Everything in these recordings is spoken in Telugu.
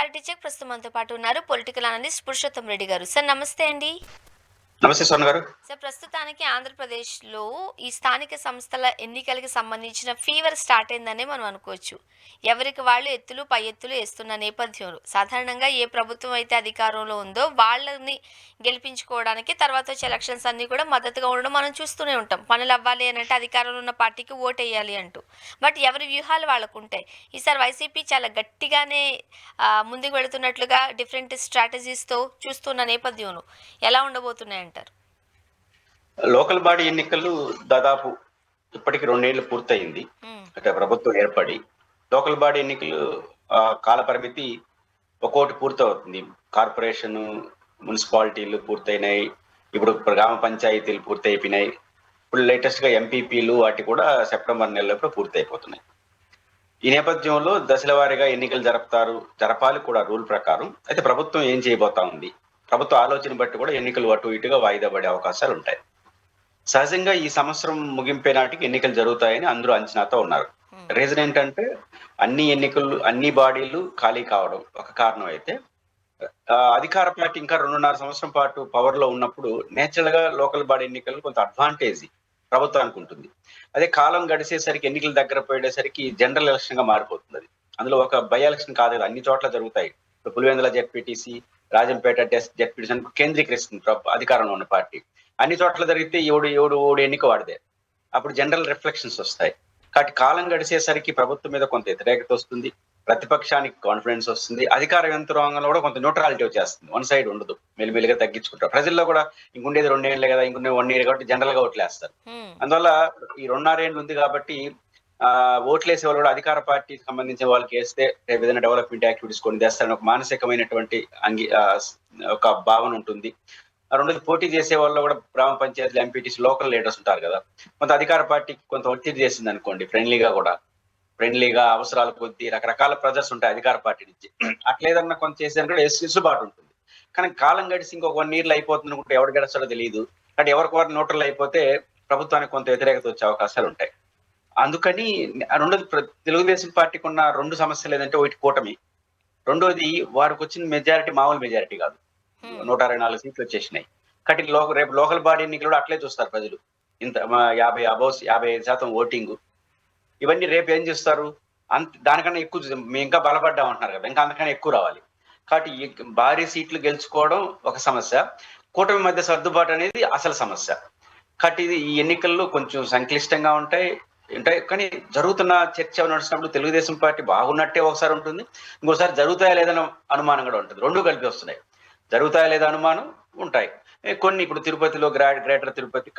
రియాలిటీ చెక్ ప్రస్తుతం మనతో పాటు ఉన్నారు పొలిటికల్ అనలిస్ట్ పురుషోత్తం రెడ్డి గారు. సార్ నమస్తే అండి. నమస్తే స్వర్ణ గారు. సార్ ప్రస్తుతానికి ఆంధ్రప్రదేశ్‌లో ఈ స్థానిక సంస్థల ఎన్నికలకి సంబంధించిన ఫీవర్ స్టార్ట్ అయిందనే మనం అనుకోవచ్చు. ఎవరికి వాళ్ళు ఎత్తులు, పై ఎత్తులు ఏస్తున్న నేపథ్యంలో సాధారణంగా ఏ ప్రభుత్వం అయితే అధికారంలో ఉందో వాళ్ళని గెలిపించుకోవడానికి తర్వాత వచ్చే ఎలక్షన్స్ అన్నీ కూడా మద్దతుగా ఉండడం మనం చూస్తూనే ఉంటాం. పనులు అవ్వాలి అనంటే అధికారంలో ఉన్న పార్టీకి ఓటేయాలి అంటూ. బట్ ఎవరి వ్యూహాలు వాళ్ళకుంటాయి. ఈసారి వైసీపీ చాలా గట్టిగానే ముందుకు వెళుతున్నట్లుగా డిఫరెంట్ స్ట్రాటజీస్‌తో చూస్తున్న నేపథ్యంలో ఎలా ఉండబోతున్నాయంటారు? లోకల్ బాడీ ఎన్నికలు దాదాపు ఇప్పటికి 2 ఏళ్లు పూర్తయింది. హ్మ్. అంటే ప్రభుత్వం ఏర్పడి. లోకల్ బాడీ ఎన్నికలు కాల పరిమితి ఒక్కోటి పూర్తవుతుంది. కార్పొరేషను, మున్సిపాలిటీలు పూర్తయినాయి. ఇప్పుడు గ్రామ పంచాయతీలు పూర్తయిపోయినాయి. ఇప్పుడు లేటెస్ట్‌గా ఎంపీపీలు వాటి కూడా సెప్టెంబర్ నెలలోపు పూర్తయిపోతున్నాయి. ఈ నేపథ్యంలో దశల వారీగా ఎన్నికలు జరపాలి కూడా రూల్ ప్రకారం. అయితే ప్రభుత్వం ఏం చేయబోతా ఉంది? ప్రభుత్వ ఆలోచన బట్టి కూడా ఎన్నికలు అటు ఇటుగా వాయిదా పడే అవకాశాలుంటాయి. సహజంగా ఈ సంవత్సరం ముగింపే నాటికి ఎన్నికలు జరుగుతాయని అందరూ అంచనాతో ఉన్నారు. హ్మ్. రీజన్ ఏంటంటే అన్ని బాడీలు ఖాళీ కావడం ఒక కారణం అయితే, అధికార పార్టీ ఇంకా 2.5 సంవత్సరం పాటు పవర్ లో ఉన్నప్పుడు నేచురల్ గా లోకల్ బాడీ ఎన్నికలు కొంత అడ్వాంటేజ్ ప్రభుత్వానికి ఉంటుంది. అదే కాలం గడిచేసరికి ఎన్నికలు దగ్గర పోయేసరికి జనరల్ ఎలక్షన్ గా మారిపోతుంది అది. అందులో ఒక బై ఎలక్షన్ కాదు కదా, అన్ని చోట్ల జరుగుతాయి. ఇప్పుడు పులివెందుల జెడ్పీటీసీ, రాజంపేట జెడ్పీటీసీ కేంద్రీకరిస్తుంది అధికారంలో ఉన్న పార్టీ. అన్ని చోట్ల జరిగితే ఓడి ఎన్నిక వాడిదే. అప్పుడు జనరల్ రిఫ్లెక్షన్స్ వస్తాయి. కాబట్టి కాలం గడిచేసరికి ప్రభుత్వం మీద కొంత వ్యతిరేకత వస్తుంది. ప్రతిపక్షానికి కాన్ఫిడెన్స్ వస్తుంది. అధికార యంత్రాంగంలో కూడా కొంత న్యూట్రాలిటీ వచ్చేస్తుంది. వన్ సైడ్ ఉండదు. మెల్లిమెల్లిగా తగ్గించుకుంటారు. ప్రజల్లో కూడా ఇంకుండేది 2 ఏళ్లే కదా, ఇంకొన్ని 1 ఇయర్ కాబట్టి జనరల్ గా ఓట్లేస్తారు. హ్మ్. అందువల్ల ఈ 2.5 ఏళ్ళు ఉంది కాబట్టి ఓట్లేసే వాళ్ళు కూడా అధికార పార్టీకి సంబంధించిన వాళ్ళకి వేస్తే రేపు ఏదైనా డెవలప్మెంట్ యాక్టివిటీస్ కొన్ని చేస్తారని ఒక మానసికమైనటువంటి ఒక భావన ఉంటుంది. రెండోది పోటీ చేసే వాళ్ళు కూడా గ్రామ పంచాయతీలు, ఎంపీటీసీ, లోకల్ లీడర్స్ ఉంటారు కదా. కొంత అధికార పార్టీకి కొంత ఒత్తిడి చేసింది అనుకోండి, ఫ్రెండ్లీగా అవసరాల కొద్దీ రకరకాల ప్రెజర్స్ ఉంటాయి అధికార పార్టీ నుంచి. అట్లేదన్నా కొంత చేసేదని కూడా వెసులుబాటు ఉంటుంది. కానీ కాలం గడిచి ఇంకొక 1 ఇయర్‌లో అయిపోతుంది అనుకుంటే ఎవరు గెలుస్తాడో తెలియదు. కాబట్టి ఎవరికి న్యూట్రల్ అయిపోతే ప్రభుత్వానికి కొంత వ్యతిరేకత వచ్చే అవకాశాలు ఉంటాయి. అందుకని రెండోది తెలుగుదేశం పార్టీకి ఉన్న 2 సమస్యలు ఏదంటే, ఒకటి కూటమి. రెండోది వారికి వచ్చిన మెజారిటీ మామూలు మెజారిటీ కాదు. హ్మ్. 124 సీట్లు వచ్చేసినాయి. కాబట్టి రేపు లోకల్ బాడీ ఎన్నికలు కూడా అట్లే చూస్తారు ప్రజలు. ఇంత 50% ఓటింగ్. ఇవన్నీ రేపు ఏం చేస్తారు? దానికన్నా ఎక్కువ మేము ఇంకా బలపడ్డాం అంటున్నారు కదా, ఇంకా అంతకన్నా ఎక్కువ రావాలి. కాబట్టి భారీ సీట్లు గెలుచుకోవడం ఒక సమస్య. కూటమి మధ్య సర్దుబాటు అనేది అసలు సమస్య. కాబట్టి ఈ ఎన్నికల్లో కొంచెం సంక్లిష్టంగా ఉంటాయి. కానీ జరుగుతున్న చర్చ నడిచినప్పుడు తెలుగుదేశం పార్టీ బాగున్నట్టే ఒకసారి ఉంటుంది. ఇంకోసారి జరుగుతాయా లేదన్న అనుమానం కూడా ఉంటుంది. 2 కలిపి వస్తున్నాయి. జరుగుతాయా లేదా అనుమానం ఉంటాయి. కొన్ని ఇప్పుడు తిరుపతిలో గ్రేటర్ తిరుపతి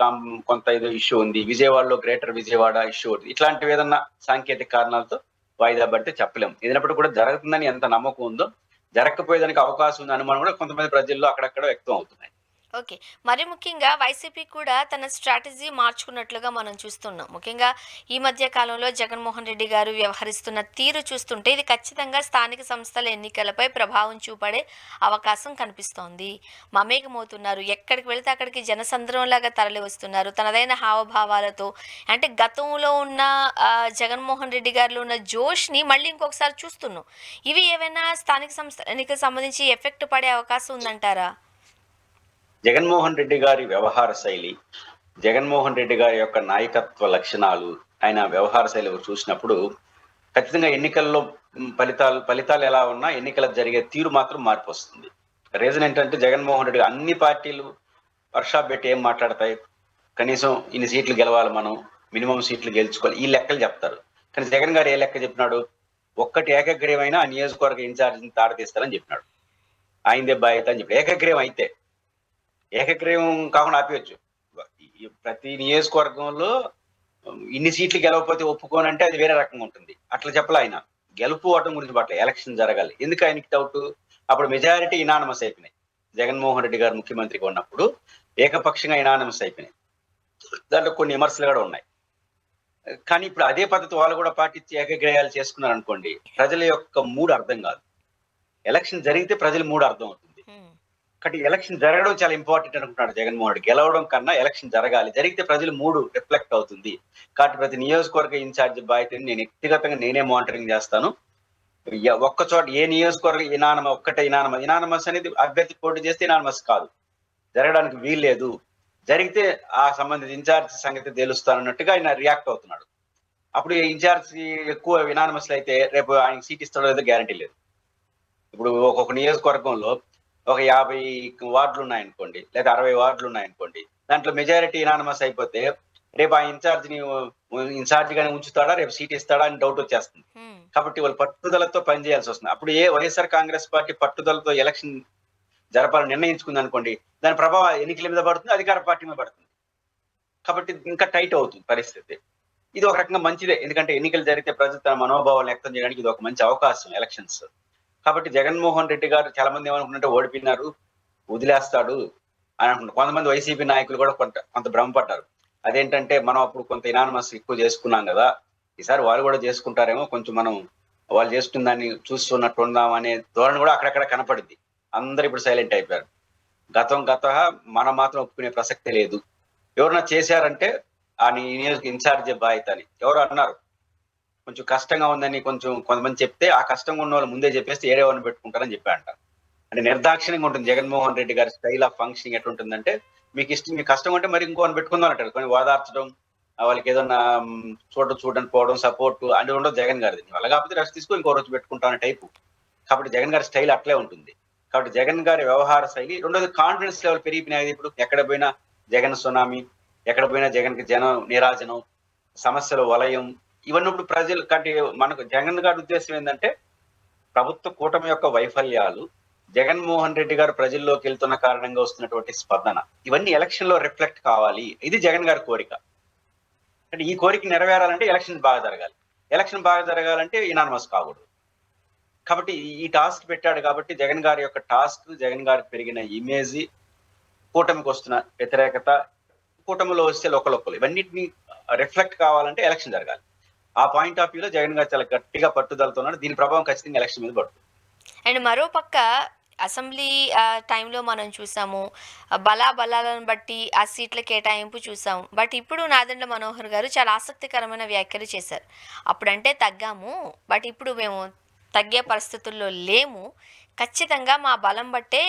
కొంత ఏదో ఇష్యూ ఉంది. విజయవాడలో గ్రేటర్ విజయవాడ ఇష్యూ ఉంది. ఇట్లాంటివి ఏదన్నా సాంకేతిక కారణాలతో వాయిదా పడితే చెప్పలేం. ఏదైనప్పుడు కూడా జరుగుతుందని ఎంత నమ్మకం ఉందో, జరగకపోయేదానికి అవకాశం ఉంది అనుమానం కూడా కొంతమంది ప్రజల్లో అక్కడక్కడ వ్యక్తం అవుతున్నాయి. ఓకే. మరి ముఖ్యంగా వైసీపీ కూడా తన స్ట్రాటజీ మార్చుకున్నట్లుగా మనం చూస్తున్నాం. ముఖ్యంగా ఈ మధ్య కాలంలో జగన్మోహన్ రెడ్డి గారు వ్యవహరిస్తున్న తీరు చూస్తుంటే ఇది ఖచ్చితంగా స్థానిక సంస్థల ఎన్నికలపై ప్రభావం చూపడే అవకాశం కనిపిస్తోంది. మమేకమవుతున్నారు. ఎక్కడికి వెళితే అక్కడికి జనసంద్రంలాగా తరలి వస్తున్నారు. తనదైన హావభావాలతో అంటే గతంలో ఉన్న జగన్మోహన్ రెడ్డి గారిలో ఉన్న జోష్‌ని మళ్ళీ ఇంకొకసారి చూస్తున్నాం. ఇవి ఏవైనా స్థానిక సంస్థల ఎన్నికలకు సంబంధించి ఎఫెక్ట్ పడే అవకాశం ఉందంటారా? జగన్మోహన్ రెడ్డి గారి వ్యవహార శైలి, జగన్మోహన్ రెడ్డి గారి యొక్క నాయకత్వ లక్షణాలు, ఆయన వ్యవహార శైలి చూసినప్పుడు ఖచ్చితంగా ఎన్నికల్లో ఫలితాలు ఎలా ఉన్నా ఎన్నికలకు జరిగే తీరు మాత్రం మార్పు వస్తుంది. రీజన్ ఏంటంటే, జగన్మోహన్ రెడ్డి అన్ని పార్టీలు వర్క్షాప్ పెట్టి ఏం మాట్లాడతాయి? కనీసం ఇన్ని సీట్లు గెలవాలి మనం, మినిమం సీట్లు గెలుచుకోవాలి, ఈ లెక్కలు చెప్తారు. కానీ జగన్ గారు ఏ లెక్క చెప్పినాడు? ఒక్కటి ఏకగ్రీవమైన ఆ నియోజకవర్గ ఇన్ఛార్జిని తాడతీస్తారని చెప్పినాడు. ఆయనదే బాధ్యత అని చెప్పి ఏకగ్రీవం అయితే, ఏకగ్రీవం కాకుండా ఆపేయచ్చు. ప్రతి నియోజకవర్గంలో ఇన్ని సీట్లు గెలవకపోతే ఒప్పుకోనంటే అది వేరే రకంగా ఉంటుంది. అట్లా చెప్పలే ఆయన. గెలుపు ఓటమి గురించి పట్ల ఎలక్షన్ జరగాలి. ఎందుకు ఆయనకి డౌట్? అప్పుడు మెజారిటీ ఇనానమస్ అయిపోయినాయి. జగన్మోహన్ రెడ్డి గారు ముఖ్యమంత్రిగా ఉన్నప్పుడు ఏకపక్షంగా ఇనానమస్ అయిపోయినాయి. దాంట్లో కొన్ని విమర్శలు కూడా ఉన్నాయి. కానీ ఇప్పుడు అదే పద్ధతి వాళ్ళు కూడా పాటించి ఏకగ్రహాలు చేసుకున్నారు అనుకోండి, ప్రజల యొక్క మూడు అర్థం కాదు. ఎలక్షన్ జరిగితే ప్రజల మూడు అర్థం అవుతుంది. కాబట్టి ఎలక్షన్ జరగడం చాలా ఇంపార్టెంట్ అనుకుంటున్నాడు జగన్మోహన్ రెడ్డి. గెలవడం కన్నా ఎలక్షన్ జరగాలి. జరిగితే ప్రజలు మూడు రిఫ్లెక్ట్ అవుతుంది. కాబట్టి ప్రతి నియోజకవర్గ ఇన్ఛార్జ్ బాధ్యతని నేను వ్యక్తిగతంగా నేనే మానిటరింగ్ చేస్తాను. ఒక్క చోట ఏ నియోజకవర్గం ఇనానమస్ అనేది అభ్యర్థి పోటీ చేస్తే ఇనానమస్ కాదు, జరగడానికి వీల్లేదు. జరిగితే ఆ సంబంధిత ఇన్ఛార్జ్ సంగతి తెలుస్తానన్నట్టుగా ఆయన రియాక్ట్ అవుతున్నాడు. అప్పుడు ఇన్ఛార్జ్ ఎక్కువ ఇనానమస్ అయితే రేపు ఆయనకి సీట్ ఇస్తాడో లేదో గ్యారంటీ లేదు. ఇప్పుడు ఒక్కొక్క నియోజకవర్గంలో ఒక 50 వార్డులు ఉన్నాయనుకోండి, లేదా 60 వార్డులు ఉన్నాయనుకోండి, దాంట్లో మెజారిటీ ఇనానమస్ అయిపోతే రేపు ఆ ఇన్ఛార్జ్ గానే ఉంచుతాడా, రేపు సీట్ ఇస్తాడా అని డౌట్ వచ్చేస్తుంది. హ్మ్. కాబట్టి వాళ్ళు పట్టుదలతో పనిచేయాల్సి వస్తుంది. అప్పుడు వైఎస్ఆర్ కాంగ్రెస్ పార్టీ పట్టుదలతో ఎలక్షన్ జరపాలని నిర్ణయించుకుంది అనుకోండి, దాని ప్రభావం ఎన్నికల మీద పడుతుంది, అధికార పార్టీ మీద పడుతుంది. కాబట్టి ఇంకా టైట్ అవుతుంది పరిస్థితి. ఇది ఒక రకంగా మంచిదే, ఎందుకంటే ఎన్నికలు జరిగితే ప్రజలు తన మనోభావాలు వ్యక్తం చేయడానికి ఇది ఒక మంచి అవకాశం ఎలక్షన్స్. కాబట్టి జగన్మోహన్ రెడ్డి గారు చాలా మంది ఏమనుకుంటే ఓడిపోయినారు, వదిలేస్తాడు అని అనుకుంటారు. కొంతమంది వైసీపీ నాయకులు కూడా కొంత భ్రమపడ్డారు. అదేంటంటే మనం అప్పుడు కొంత ఇనానమస్ ఎక్కువ చేసుకున్నాం కదా, ఈసారి వాళ్ళు కూడా చేసుకుంటారేమో, కొంచెం మనం వాళ్ళు చేసుకున్న దాన్ని చూస్తున్నట్టు ఉందాం అనే ధోరణి కూడా అక్కడక్కడ కనపడింది. అందరు ఇప్పుడు సైలెంట్ అయిపోయారు. గత మనం మాత్రం ఒప్పుకునే ప్రసక్తే లేదు. ఎవరన్నా చేశారంటే ఆ నియోజక ఇన్ఛార్జ్ బాధ్యత అని ఎవరు అన్నారు. కొంచెం కష్టంగా ఉందని కొంతమంది చెప్తే ఆ కష్టంగా ఉన్న వాళ్ళు ముందే చెప్పేస్తే ఏడేవారిని పెట్టుకుంటారని చెప్పారంట. అంటే నిర్దాక్షిణ్యంగా ఉంటుంది జగన్మోహన్ రెడ్డి గారి స్టైల్ ఆఫ్ ఫంక్షనింగ్ ఎట్లుంటుందంటే, మీకు కష్టం ఉంటే మరి ఇంకోని పెట్టుకుందాం అంటారు. కొన్ని ఓదార్చడం, వాళ్ళకి ఏదన్నా చూడని పోవడం, సపోర్ట్ అని ఉండదు జగన్ గారిది. వల్ల కాకపోతే రెస్ట్ తీసుకొని ఇంకో రోజు పెట్టుకుంటాం అనే టైపు. కాబట్టి జగన్ గారి స్టైల్ అట్లే ఉంటుంది. కాబట్టి జగన్ గారి వ్యవహార శైలి, రెండోది కాన్ఫిడెన్స్ లెవెల్ పెరిగిపోయినది. ఇప్పుడు ఎక్కడ పోయినా జగన్ సునామీ, ఎక్కడ పోయినా జగన్ కి జనం నీరాజనం, సమస్యల వలయం, ఇవన్నీ ఇప్పుడు ప్రజలు కంటే మనకు జగన్ గారి ఉద్దేశం ఏంటంటే, ప్రభుత్వ కూటమి యొక్క వైఫల్యాలు, జగన్మోహన్ రెడ్డి గారు ప్రజల్లోకి వెళ్తున్న కారణంగా వస్తున్నటువంటి స్పందన, ఇవన్నీ ఎలక్షన్ లో రిఫ్లెక్ట్ కావాలి. ఇది జగన్ గారి కోరిక. అంటే ఈ కోరిక నెరవేరాలంటే ఎలక్షన్ బాగా జరగాలి. ఎలక్షన్ బాగా జరగాలంటే ఇనానమస్ కాకూడదు. కాబట్టి ఈ టాస్క్ పెట్టాడు. కాబట్టి జగన్ గారి యొక్క టాస్క్, జగన్ గారికి పెరిగిన ఇమేజ్, కూటమికి వస్తున్న వ్యతిరేకత, కూటమిలో వస్తే లోకల్ ఇవన్నిటిని రిఫ్లెక్ట్ కావాలంటే ఎలక్షన్ జరగాలి. ఆ పాయింట్ ఆఫ్ వ్యూలో జగన్ గారు చాలా గట్టిగా పట్టుదలతో ఉన్నాడు. దీని ప్రభావం ఖచ్చితంగా ఎలక్షన్ మీద పడుతుంది. అండ్ మరో పక్క అసెంబ్లీ టైంలో మనం చూసాము, బలాలను బట్టి ఆ సీట్ల కేటాయింపు చూసాము. బట్ ఇప్పుడు నాదెండ్ల మనోహర్ గారు చాలా ఆసక్తికరమైన వ్యాఖ్యలు చేశారు. అప్పుడంటే తగ్గాము, బట్ ఇప్పుడు మేము తగ్గే పరిస్థితుల్లో లేము, ఖచ్చితంగా మా బలం బట్టే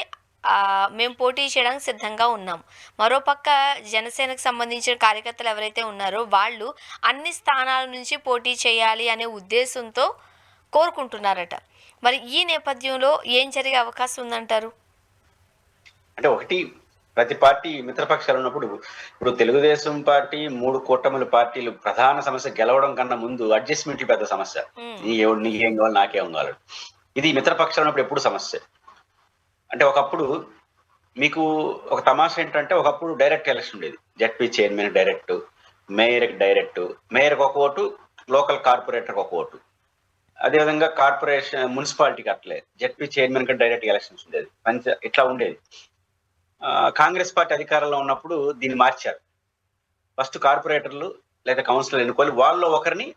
మేము పోటీ చేయడానికి సిద్ధంగా ఉన్నాం. మరోపక్క జనసేనకు సంబంధించిన కార్యకర్తలు ఎవరైతే ఉన్నారో వాళ్ళు అన్ని స్థానాల నుంచి పోటీ చేయాలి అనే ఉద్దేశంతో కోరుకుంటున్నారట. మరి ఈ నేపథ్యంలో ఏం జరిగే అవకాశం ఉందంటారు? అంటే ఒకటి, ప్రతి పార్టీ మిత్రపక్షాలు ఉన్నప్పుడు, ఇప్పుడు తెలుగుదేశం పార్టీ 3 కూటముల పార్టీలు ప్రధాన సమస్య గెలవడం కన్నా ముందు అడ్జస్ట్మెంట్లు పెద్ద సమస్య. నీకేం కావాలి, నాకేం కావాలి, ఇది మిత్రపక్షాలు ఉన్నప్పుడు ఎప్పుడు సమస్య. అంటే ఒకప్పుడు మీకు ఒక తమాషా ఏంటంటే, ఒకప్పుడు డైరెక్ట్ ఎలక్షన్ ఉండేది. జడ్పీ చైర్మన్ డైరెక్ట్, మేయర్కి డైరెక్ట్, మేయర్కి ఒక ఓటు, లోకల్ కార్పొరేటర్కి ఒక ఓటు. అదేవిధంగా కార్పొరేషన్ మున్సిపాలిటీకి అట్లే జడ్పీ చైర్మన్ కి డైరెక్ట్ ఎలక్షన్స్ ఉండేది. ఇట్లా ఉండేది. కాంగ్రెస్ పార్టీ అధికారంలో ఉన్నప్పుడు దీన్ని మార్చారు. ఫస్ట్ కార్పొరేటర్లు లేదా కౌన్సిలర్ ఎన్నుకోవాలి, వాళ్ళు ఒకరిని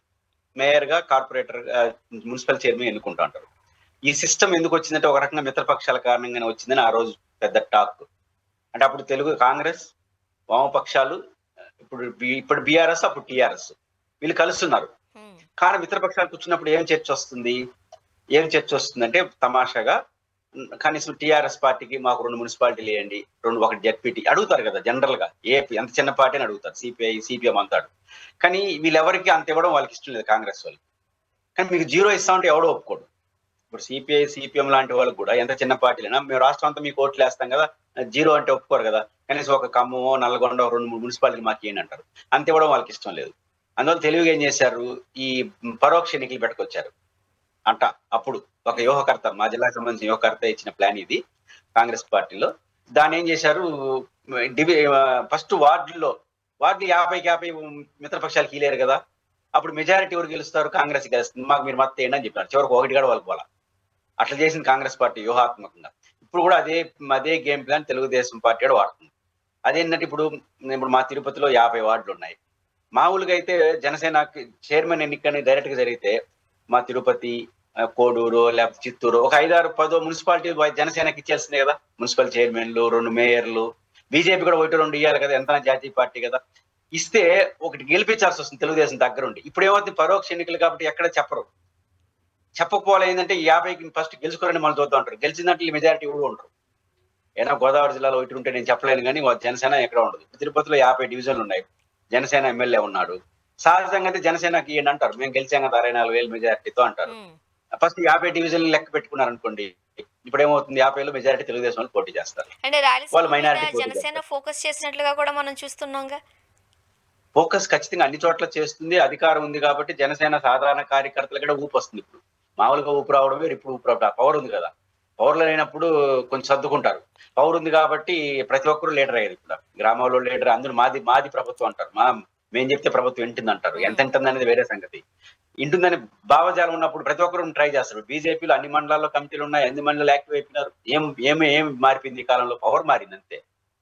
మేయర్ గా, కార్పొరేటర్, మున్సిపల్ చైర్మన్ ఎన్నుకుంటూ ఉంటారు. ఈ సిస్టమ్ ఎందుకు వచ్చిందంటే, ఒక రకంగా మిత్రపక్షాల కారణంగానే వచ్చిందని ఆ రోజు పెద్ద టాక్. అంటే అప్పుడు తెలుగు కాంగ్రెస్, వామపక్షాలు, ఇప్పుడు బీఆర్ఎస్, అప్పుడు టీఆర్ఎస్, వీళ్ళు కలుస్తున్నారు. కానీ మిత్రపక్షాలు కూర్చున్నప్పుడు ఏం చర్చ వస్తుందంటే తమాషాగా, కనీసం టీఆర్ఎస్ పార్టీకి మాకు 2 మున్సిపాలిటీలు వేయండి, 1 జడ్పీటీ అడుగుతారు కదా. జనరల్ గా ఎంత చిన్న పార్టీ అని అడుగుతారు, సిపిఎం అంటాడు. కానీ వీళ్ళెవరికి అంత ఇవ్వడం వాళ్ళకి ఇష్టం లేదు కాంగ్రెస్ వాళ్ళు. కానీ మీకు 0 ఇస్తామంటే ఎవడో ఒప్పుకోడు. ఇప్పుడు సిపిఎం లాంటి వాళ్ళకి కూడా ఎంత చిన్న పార్టీలైనా, మేము రాష్ట్రం అంతా మీకు ఓట్లు వేస్తాం కదా, 0 అంటే ఒప్పుకోరు కదా. కనీసం ఒక ఖమ్మమో, నల్గొండ, 2-3 మున్సిపాలిటీలు మాకు ఏంటి అంటారు. అంత ఇవ్వడం వాళ్ళకి ఇష్టం లేదు. అందువల్ల తెలివిగా ఏం చేశారు, ఈ పరోక్ష ఎన్నికలు పెట్టుకొచ్చారు అంట. అప్పుడు ఒక వ్యూహకర్త, మా జిల్లాకు సంబంధించిన వ్యూహకర్త ఇచ్చిన ప్లాన్ ఇది కాంగ్రెస్ పార్టీలో. దాన్ని ఏం చేశారు, ఫస్ట్ వార్డులు 50-50 మిత్రపక్షాలు కీలేరు కదా, అప్పుడు మెజారిటీ ఎవరు గెలుస్తారు, కాంగ్రెస్ గెలుస్తుంది, మాకు మీరు మద్దతు ఏంటి అని చెప్పారు. చివరికి 1 కూడా వాళ్ళకి పోలా. అట్లా చేసింది కాంగ్రెస్ పార్టీ వ్యూహాత్మకంగా. ఇప్పుడు కూడా అదే గేమ్ ప్లాన్ తెలుగుదేశం పార్టీ కూడా వాడుతుంది. అదేంటంటే, ఇప్పుడు మా తిరుపతిలో 50 వార్డులు ఉన్నాయి. మామూలుగా అయితే జనసేన చైర్మన్ ఎన్నికని డైరెక్ట్ గా జరిగితే, మా తిరుపతి, కోడూరు, లేకపోతే చిత్తూరు, ఒక 5-10 మున్సిపాలిటీ జనసేనకి ఇచ్చేసిందే కదా. మున్సిపల్ చైర్మన్లు, 2 మేయర్లు, బీజేపీ కూడా 1-2 ఇవ్వాలి కదా, ఎంత జాతీయ పార్టీ కదా. ఇస్తే ఒకటి గెలిపించాల్సి వస్తుంది తెలుగుదేశం దగ్గరుండి. ఇప్పుడు ఏమవుతుంది, పరోక్ష ఎన్నికలు కాబట్టి ఎక్కడ చెప్పరు. చెప్పకపోవాలి ఏంటంటే ఈ 50కి ఫస్ట్ గెలుచుకోరని మనం చూద్దాం అంటారు. గెలిచిన దాంట్లో మెజారిటీ కూడా ఉండరు. ఏదైనా గోదావరి జిల్లాలో ఒకటి ఉంటే నేను చెప్పలేను కానీ జనసేన ఎక్కడ ఉండదు. తిరుపతిలో 50 డివిజన్లు ఉన్నాయి. జనసేన ఎమ్మెల్యే ఉన్నాడు. సహజంగా అయితే జనసేనకి ఏంటి అంటారు, మేము గెలిచాం కదా 64,000 మెజారిటీతో అంటారు. ఉమ్. ఫస్ట్ 50 డివిజన్లు లెక్క పెట్టుకున్నారు అనుకోండి, ఇప్పుడు ఏమవుతుంది 50లో మెజారిటీ తెలుగుదేశం వాళ్ళు పోటీ చేస్తారు. అంటే వాళ్ళు రాయలసీమ మీద మైనారిటీ పోటీ జనసేన చేస్తారు. ఫోకస్ చేసినట్లుగా కూడా మనం చూస్తున్నాంగా. ఫోకస్ ఖచ్చితంగా అన్ని చోట్ల చేస్తుంది. అధికారం ఉంది కాబట్టి జనసేన సాధారణ కార్యకర్తలు కూడా ఊపు వస్తుంది ఇప్పుడు. మామూలుగా ఊపు రావడం వేరు, ఇప్పుడు ఊపు రావడం. పవర్ ఉంది కదా. పవర్లో లేనప్పుడు కొంచెం సర్దుకుంటారు. పవర్ ఉంది కాబట్టి ప్రతి ఒక్కరు లీడర్ అయ్యారు ఇప్పుడు. గ్రామాల్లో లీడర్, అందరూ మాది మాది ప్రభుత్వం అంటారు. మేము చెప్తే ప్రభుత్వం వింటుంది అంటారు. ఎంత వింటుంది అనేది వేరే సంగతి. వింటుందని భావజాలం ఉన్నప్పుడు ప్రతి ఒక్కరు ట్రై చేస్తారు. బీజేపీలో అన్ని మండలాల్లో కమిటీలు ఉన్నాయి, అన్ని మండలాలు యాక్టివ్ అయిపోయినారు. ఏం మారిపోయింది ఈ కాలంలో? పవర్ మారింది అంతే.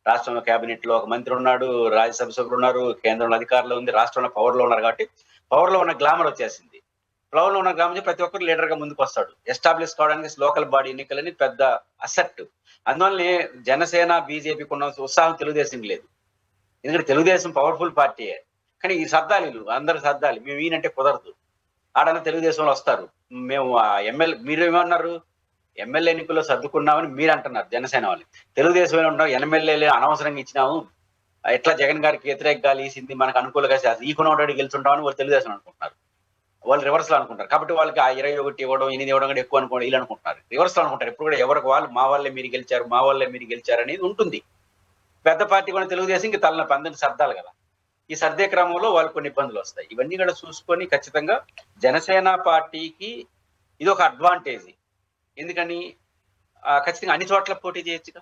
రాష్ట్రంలో కేబినెట్ లో ఒక మంత్రి ఉన్నాడు, రాజ్యసభ సభ్యులు ఉన్నారు, కేంద్రంలో అధికారులు ఉంది, రాష్ట్రంలో పవర్ లో ఉన్నారు కాబట్టి పవర్ లో ఉన్న గ్లామర్ వచ్చేసింది. పవర్ లో ఉన్న గ్లామర్ ప్రతి ఒక్కరు లీడర్ గా ముందుకు వస్తాడు. ఎస్టాబ్లిష్ కావడానికి లోకల్ బాడీ ఎన్నికలని పెద్ద అసెట్. అందువల్లనే జనసేన బీజేపీకి ఉన్న ఉత్సాహం తెలుగుదేశం లేదు. ఎందుకంటే తెలుగుదేశం పవర్ఫుల్ పార్టీయే, కానీ ఈ సర్దాలి అందరు సర్దాలి, మేము ఈయనంటే కుదరదు. ఆడన తెలుగుదేశంలో వస్తారు. మేము ఎమ్మెల్యే, మీరు ఏమన్నారు, ఎమ్మెల్యే ఎన్నికల్లో సర్దుకున్నామని మీరు అంటున్నారు జనసేన వాళ్ళు. తెలుగుదేశం ఉంటాం, ఎమ్మెల్యేలు అనవసరంగా ఇచ్చినాము, ఎట్లా జగన్ గారికి వ్యతిరేక గాలి ఈసింది, మనకు అనుకూలంగా ఈ కొనోడి గెలుచుంటామని వాళ్ళు తెలుగుదేశం అనుకుంటున్నారు. వాళ్ళు రివర్స్ లో అనుకుంటారు. కాబట్టి వాళ్ళకి ఆ 21 ఇవ్వడం, 8 ఇవ్వడం కూడా ఎక్కువ అనుకోవడం వీళ్ళు అనుకుంటున్నారు. రివర్స్ లో అనుకుంటారు. ఇప్పుడు కూడా ఎవరికి వాళ్ళు మా వాళ్ళే మీరు గెలిచారు, మా వాళ్ళే మీరు గెలిచారు అనేది ఉంటుంది. పెద్ద పార్టీ కూడా తెలుగుదేశం ఇంక తలన పందని సర్దాలి కదా. ఈ సర్దే క్రమంలో వాళ్ళు కొన్ని ఇబ్బందులు వస్తాయి. ఇవన్నీ కూడా చూసుకొని ఖచ్చితంగా జనసేన పార్టీకి ఇది ఒక అడ్వాంటేజ్. ఎందుకని ఖచ్చితంగా అన్ని చోట్ల పోటీ చేయొచ్చుగా.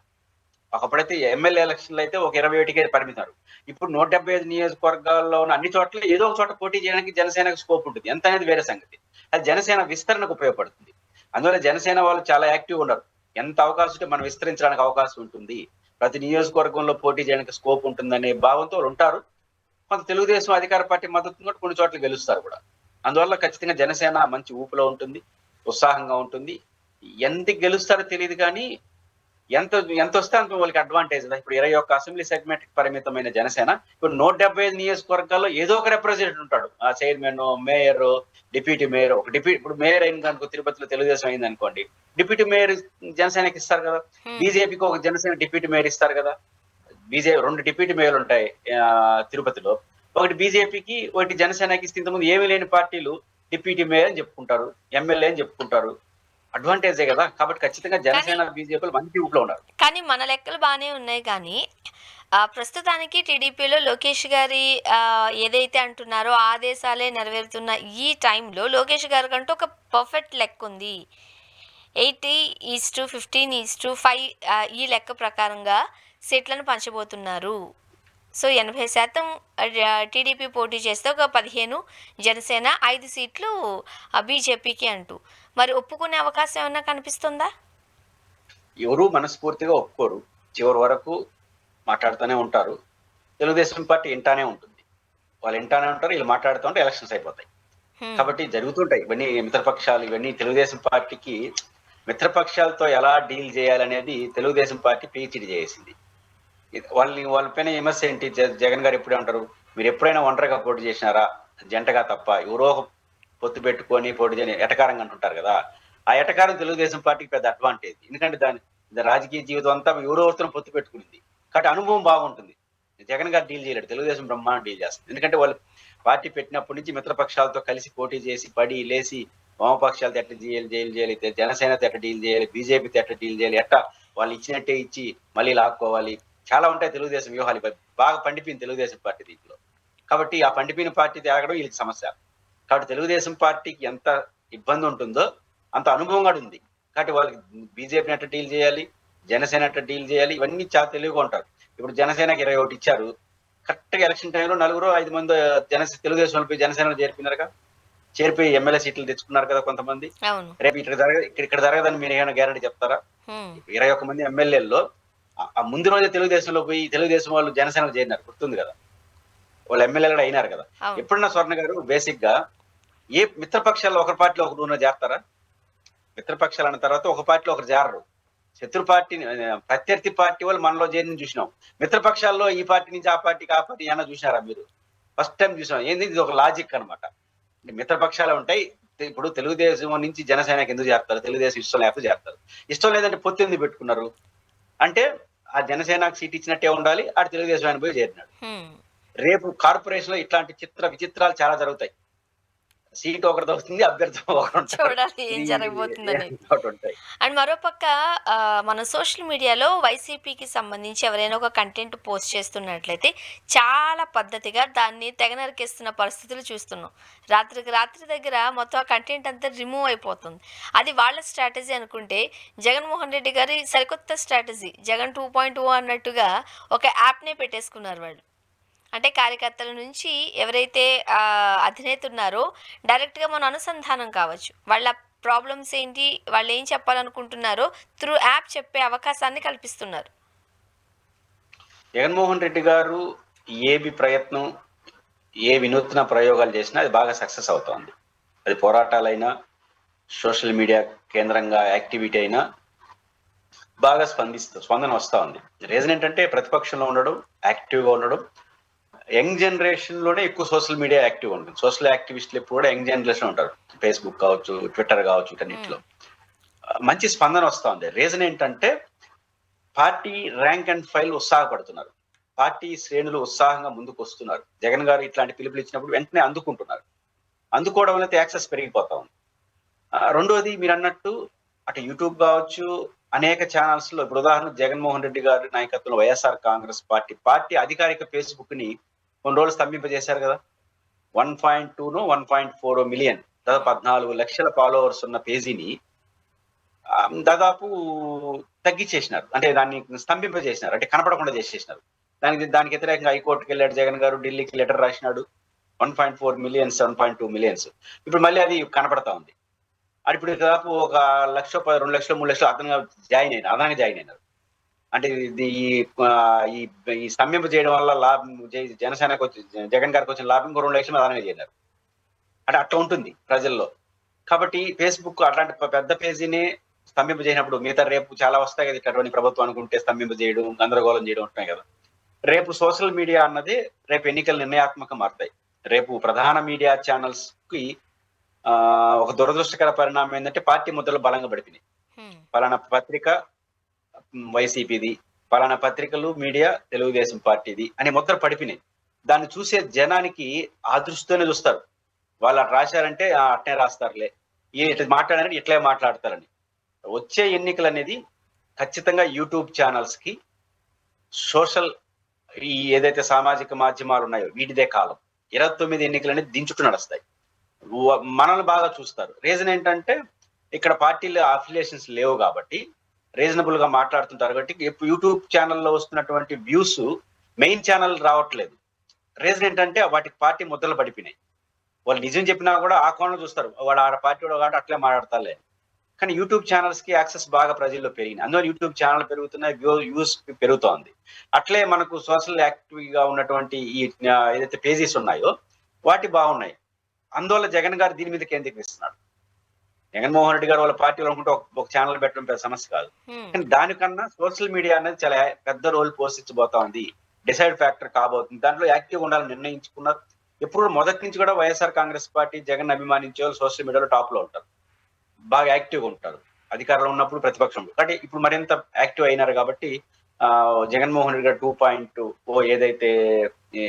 ఒకప్పుడైతే ఎమ్మెల్యే ఎలక్షన్లు అయితే ఒక 21కే పరిమితారు. ఇప్పుడు 175 నియోజకవర్గాల్లో ఉన్న అన్ని చోట్ల ఏదో ఒక చోట పోటీ చేయడానికి జనసేనకు స్కోప్ ఉంటుంది. ఎంత అనేది వేరే సంగతి. అది జనసేన విస్తరణకు ఉపయోగపడుతుంది. అందువల్ల జనసేన వాళ్ళు చాలా యాక్టివ్ ఉన్నారు. ఎంత అవకాశం ఉంటే మనం విస్తరించడానికి అవకాశం ఉంటుంది, ప్రతి నియోజకవర్గంలో పోటీ చేయడానికి స్కోప్ ఉంటుందనే భావంతో ఉంటారు. కొంత తెలుగుదేశం అధికార పార్టీ మద్దతు కూడా కొన్ని చోట్ల గెలుస్తారు కూడా. అందువల్ల ఖచ్చితంగా జనసేన మంచి ఊపులో ఉంటుంది, ఉత్సాహంగా ఉంటుంది. ఎంత గెలుస్తారో తెలియదు కానీ ఎంత ఎంత వస్తే అంత వాళ్ళకి అడ్వాంటేజ్. ఇప్పుడు 21 అసెంబ్లీ సెగ్మెంట్ పరిమితమైన జనసేన ఇప్పుడు 175 నియోజకవర్గాల్లో ఏదో ఒక రిప్రజెంటేటివ్ ఉంటాడు. ఆ చైర్మన్, మేయర్, డిప్యూటీ మేయర్. ఒక ఇప్పుడు మేయర్ అయింది అనుకో, తిరుపతిలో తెలుగుదేశం అయింది అనుకోండి, డిప్యూటీ మేయర్ జనసేనకి ఇస్తారు కదా. బీజేపీకి ఒక జనసేన డిప్యూటీ మేయర్ ఇస్తారు కదా. బీజేపీ 2 డిప్యూటీ మేయర్లు ఉంటాయి తిరుపతిలో. ఒకటి బీజేపీకి, ఒకటి జనసేనకి ఇస్తే ఇంతకుముందు ఏమీ లేని పార్టీలు డిప్యూటీ మేయర్ అని చెప్పుకుంటారు, ఎమ్మెల్యే అని చెప్పుకుంటారు. అడ్వాంటేజే కదా. కాబట్టి ఖచ్చితంగా కానీ జనసేన బీజేపీలు మంచి ఊపులో ఉన్నారు. కానీ మన లెక్కలు బాగానే ఉన్నాయి కానీ ప్రస్తుతానికి టీడీపీలో లోకేష్ గారి ఏదైతే అంటున్నారో ఆదేశాలే నెరవేరుతున్న ఈ టైంలో లోకేష్ గారి కంటూ ఒక పర్ఫెక్ట్ లెక్క ఉంది. 80:15:5 ఈ లెక్క ప్రకారంగా సీట్లను పంచబోతున్నారు. సో 80% టీడీపీ పోటీ చేస్తే ఒక 15 జనసేన, 5 సీట్లు బీజేపీకి అంటూ. మరి ఒప్పుకునే అవకాశం ఏమన్నా కనిపిస్తుందా? ఎవరు మనస్ఫూర్తిగా ఒప్పుకోరు. చివరి వరకు మాట్లాడుతూనే ఉంటారు. తెలుగుదేశం పార్టీ ఇంటానే ఉంటుంది. వాళ్ళు ఇంటానే ఉంటారు, వీళ్ళు మాట్లాడుతూ ఉంటే ఎలక్షన్స్ అయిపోతాయి. కాబట్టి జరుగుతుంటాయి ఇవన్నీ. మిత్రపక్షాలు ఇవన్నీ తెలుగుదేశం పార్టీకి, మిత్రపక్షాలతో ఎలా డీల్ చేయాలనేది తెలుగుదేశం పార్టీ పిహెచ్డి చేసింది. వాళ్ళ పైన విమర్శ ఏంటి? జగన్ గారు ఎప్పుడే ఉంటారు, మీరు ఎప్పుడైనా ఒంటరిగా పోటీ చేసినారా, జంటగా తప్ప, ఎవరో పొత్తు పెట్టుకొని పోటీ చేయని ఎటకారంగా అంటుంటారు కదా. ఆ ఎటకారం తెలుగుదేశం పార్టీకి పెద్ద అడ్వాంటేజ్. ఎందుకంటే దాని రాజకీయ జీవితం అంతా ఎవరో పొత్తు పెట్టుకునింది కాబట్టి అనుభవం బాగుంటుంది. జగన్ గారు డీల్ చేయలేడు, తెలుగుదేశం బ్రహ్మాండం డీల్ చేస్తుంది. ఎందుకంటే వాళ్ళు పార్టీ పెట్టినప్పటి నుంచి మిత్రపక్షాలతో కలిసి పోటీ చేసి పడి లేసి వామపక్షాలతో ఎట్లా చేయాలి, జనసేనతో ఎట్లా డీల్ చేయాలి, బీజేపీతో ఎట్లా డీల్ చేయాలి, ఎట్లా వాళ్ళు ఇచ్చినట్టే ఇచ్చి మళ్ళీ లాక్కోవాలి, చాలా ఉంటాయి తెలుగుదేశం వ్యూహాలు. బాగా పండిపోయింది తెలుగుదేశం పార్టీ దీంట్లో. కాబట్టి ఆ పండిపోయిన పార్టీ తేగడం వీళ్ళకి సమస్య. కాబట్టి తెలుగుదేశం పార్టీకి ఎంత ఇబ్బంది ఉంటుందో అంత అనుభవం కూడా ఉంది. కాబట్టి వాళ్ళకి బీజేపీని ఎట్లా డీల్ చేయాలి, జనసేన ఎట్లా డీల్ చేయాలి, ఇవన్నీ చాలా తెలివిగా ఉంటారు. ఇప్పుడు జనసేనకి 21 ఇచ్చారు. కరెక్ట్ గా ఎలక్షన్ టైంలో 4-5 మంది తెలుగుదేశం వాళ్ళపై జనసేనలో చేరిపోయినారుగా. చేరిపోయి ఎమ్మెల్యే సీట్లు తెచ్చుకున్నారు కదా కొంతమంది. రేపు ఇక్కడ జరగదని మీరు ఏమైనా గ్యారెంటీ చెప్తారా? 21 మంది ఎమ్మెల్యేల్లో ఆ ముందు రోజే తెలుగుదేశంలో పోయి తెలుగుదేశం వాళ్ళు జనసేనలో చేరినారు, గుర్తుంది కదా. వాళ్ళు ఎమ్మెల్యేలు కూడా అయినారు కదా. ఎప్పుడన్నా స్వర్ణ గారు బేసిక్ గా ఏ మిత్రపక్షాల్లో ఒక పార్టీలో ఒకరు చేస్తారా? మిత్రపక్షాలు అన్న తర్వాత ఒక పార్టీలో ఒకరు చేరరు. శత్రు పార్టీ, ప్రత్యర్థి పార్టీ వాళ్ళు మనలో చేరిని చూసినాం. మిత్రపక్షాల్లో ఈ పార్టీ నుంచి ఆ పార్టీకి, ఆ పార్టీ ఏమన్నా చూసినారా మీరు? ఫస్ట్ టైం చూసినాం. ఏంది, ఇది ఒక లాజిక్ అనమాట. మిత్రపక్షాలు ఉంటాయి, ఇప్పుడు తెలుగుదేశం నుంచి జనసేనకి ఎందుకు చేస్తారు? తెలుగుదేశం ఇష్టం లేకపోతే చేస్తారు. ఇష్టం లేదంటే పొత్తు ఎందుకు పెట్టుకున్నారు? అంటే ఆ జనసేనకి సీట్ ఇచ్చినట్టే ఉండాలి. ఆడు తెలుగుదేశం ఆయన పోయి చేరినాడు. హ్మ్. రేపు కార్పొరేషన్‌లో ఇట్లాంటి విచిత్రాలు చాలా జరుగుతాయి. సీట్ ఒకరిది వస్తుంది. అభ్యర్థి ఒకరుంటారు. చూడాలి ఏం ఇది జరగబోతుందనేది. ఒకటుంటాయి. అండ్ మరోపక్క మన సోషల్ మీడియాలో వైసీపీకి సంబంధించి ఎవరైనా ఒక కంటెంట్ పోస్ట్ చేస్తున్నట్లయితే చాలా పద్ధతిగా దాన్ని తెగ నరికేస్తున్న పరిస్థితులు చూస్తున్నాం. రాత్రికి రాత్రి దగ్గర మొత్తం ఆ కంటెంట్ అంతా రిమూవ్ అయిపోతుంది. అది వాళ్ళ స్ట్రాటజీ అనుకుంటే జగన్మోహన్ రెడ్డి గారి సరికొత్త స్ట్రాటజీ జగన్ 2.0 అన్నట్టుగా ఒక యాప్‌నే పెట్టేసుకున్నారు వాళ్ళు. అంటే కార్యకర్తల నుంచి ఎవరైతే అధినేత ఉన్నారో డైరెక్ట్‌గా మనం అనుసంధానం కావచ్చు. వాళ్ళ ప్రాబ్లమ్స్ ఏంటి? వాళ్ళు ఏం చెప్పాలనుకుంటున్నారో త్రూ యాప్ చెప్పే అవకాశాన్ని కల్పిస్తున్నారు. జగన్మోహన్ రెడ్డి గారు ప్రయత్నం, ఏ వినూత్న ప్రయోగాలు చేసినా అది బాగా సక్సెస్ అవుతోంది. అది పోరాటాలైనా, సోషల్ మీడియా కేంద్రంగా యాక్టివిటీ అయినా బాగా స్పందన వస్తా ఉంది. రీజన్ ఏంటంటే ప్రతిపక్షంలో ఉండడం, యాక్టివ్‌గా ఉండడం. యంగ్ జనరేషన్ లోనే ఎక్కువ సోషల్ మీడియా యాక్టివ్ ఉంటుంది. సోషల్ యాక్టివిస్టులు ఎప్పుడు కూడా యంగ్ జనరేషన్ ఉంటారు. ఫేస్‌బుక్ కావచ్చు, ట్విట్టర్ కావచ్చు, హ్మ్. వీటన్నిటిలో. మంచి స్పందన వస్తా ఉంది. రీజన్ ఏంటంటే పార్టీ ర్యాంక్ అండ్ ఫైల్ ఉత్సాహపడుతున్నారు. పార్టీ శ్రేణులు ఉత్సాహంగా ముందుకొస్తున్నారు. జగన్ గారు ఇట్లాంటి పిలుపులు ఇచ్చినప్పుడు వెంటనే అందుకుంటున్నారు. అందుకోవడం వల్ల యాక్సెస్ పెరిగిపోతా ఉంది. రెండోది మీరన్నట్టు అటు యూట్యూబ్ కావచ్చు, అనేక ఛానల్స్ లో ఇప్పుడు ఉదాహరణకు జగన్మోహన్ రెడ్డి గారి నాయకత్వంలో వైఎస్ఆర్ కాంగ్రెస్ పార్టీ అధికారిక ఫేస్‌బుక్ ని కొన్ని రోజులు స్తంభింపజేశారు కదా! 1.2 1.4 మిలియన్ దాదాపు హ్మ్. 14 లక్షల ఫాలోవర్స్ ఉన్న పేజీని దాదాపు తగ్గిచ్చేసినారు. అంటే దాన్ని స్తంభింపజేసినారు. అంటే కనపడకుండా చేసేసినారు. దానికి వ్యతిరేకంగా హైకోర్టుకెళ్ళాడు జగన్ గారు. ఢిల్లీకి లెటర్ రాసినాడు. 1.4 millions, 1.2 millions. ఇప్పుడు మళ్ళీ అది కనపడతా ఉంది. ఇప్పుడు దాదాపు ఒక 1,00,000, 2,00,000, 3,00,000 అదనంగా అదనంగా జాయిన్ అయినారు. అంటే ఇది ఈ ఈ స్తంభింప చేయడం వల్ల లాభం జనసేనకొచ్చి జగన్ గారికొచ్చిన లాభం ఇంకో 2,00,000 అదనంగా చేరినారు. అంటే అట్లా ఉంటుంది ప్రజల్లో. కాబట్టి ఫేస్‌బుక్ అట్లాంటి పెద్ద పేజీని స్తంభింపజేసినప్పుడు మిగతా రేపు చాలా వస్తాయి కదా! ఇట్లాంటివన్నీ ప్రభుత్వం అనుకుంటే స్తంభింపజేయడం, గందరగోళం చేయడం ఉంటున్నాయి కదా! రేపు సోషల్ మీడియా అన్నది రేపు ఎన్నికలు నిర్ణయాత్మకంగా మారతాయి. రేపు ప్రధాన మీడియా ఛానల్స్‌కి ఒక దురదృష్టకర పరిణామం ఏందంటే పార్టీ ముద్రలు బలంగా పడిపోయినాయి. హ్మ్. పలానా పత్రిక వైసీపీది, పలానా పత్రికలు, మీడియా తెలుగుదేశం పార్టీది అని ముద్ర పడిపోయినాయి. దాన్ని చూసే జనానికి ఆ దృష్టితోనే చూస్తారు. వాళ్ళు అట్లా రాశారంటే అట్నే రాస్తారులే. ఇట్లా మాట్లాడారంటే ఇట్లే మాట్లాడతారని. వచ్చే ఎన్నికలనేది ఖచ్చితంగా యూట్యూబ్ ఛానల్స్‌కి సోషల్ ఏదైతే సామాజిక మాధ్యమాలు ఉన్నాయో వీటిదే కాలం. 29 ఎన్నికలనేది దించుకు నడుస్తాయి. మనల్ని బాగా చూస్తారు. రీజన్ ఏంటంటే ఇక్కడ పార్టీల అఫిలియేషన్స్ లేవు గాబట్టి, రీజనబుల్ గా మాట్లాడుతుంటారు కాబట్టి, యూట్యూబ్ ఛానెల్‌లో వస్తున్నటువంటి వ్యూస్ మెయిన్ ఛానెల్ రావట్లేదు. రీజన్ ఏంటంటే వాటికి పార్టీ ముద్రలు పడిపోయినాయి. వాళ్ళు నిజం చెప్పినా గూడా ఆ కోణంలో చూస్తారు. వాడు ఆడ పార్టీవోడు కాబట్టి అట్లే మాట్లాడతారులే అని. కానీ యూట్యూబ్ ఛానెల్స్‌కి యాక్సెస్ బాగా ప్రజల్లో పెరిగినాయి. అందువల్ల యూట్యూబ్ ఛానెల్ పెరుగుతున్నాయి. వ్యూస్ పెరుగుతోంది. అట్లే మనకు సోషల్ యాక్టివ్‌గా ఉన్నటువంటి ఏదైతే పేజెస్ ఉన్నాయో వాటి బాగున్నాయి. అందువల్ల జగన్ గారు దీని మీద కేంద్రీకరిస్తున్నాడు. జగన్మోహన్ రెడ్డి గారు వాళ్ళ పార్టీలో అనుకుంటే ఒక ఛానల్ పెట్టడం పెద్ద సమస్య కాదు. హ్మ్. కానీ దానికన్నా సోషల్ మీడియా అనేది చాలా పెద్ద రోల్ పోషించబోతా ఉంది. డిసైడ్ ఫ్యాక్టర్ కాబోతుంది. దాంట్లో యాక్టివ్‌గా ఉండాలని నిర్ణయించుకున్నారు. ఎప్పుడు మొదటి నుంచి కూడా వైఎస్ఆర్ కాంగ్రెస్ పార్టీ జగన్ అభిమానించే వాళ్ళు సోషల్ మీడియాలో టాప్‌లో ఉంటారు. బాగా యాక్టివ్‌గా ఉంటారు. అధికారంలో ఉన్నప్పుడు ప్రతిపక్షంలో. అంటే ఇప్పుడు మరింత యాక్టివ్ అయినారు కాబట్టి జగన్మోహన్ రెడ్డి గారు 2.0 ఏదైతే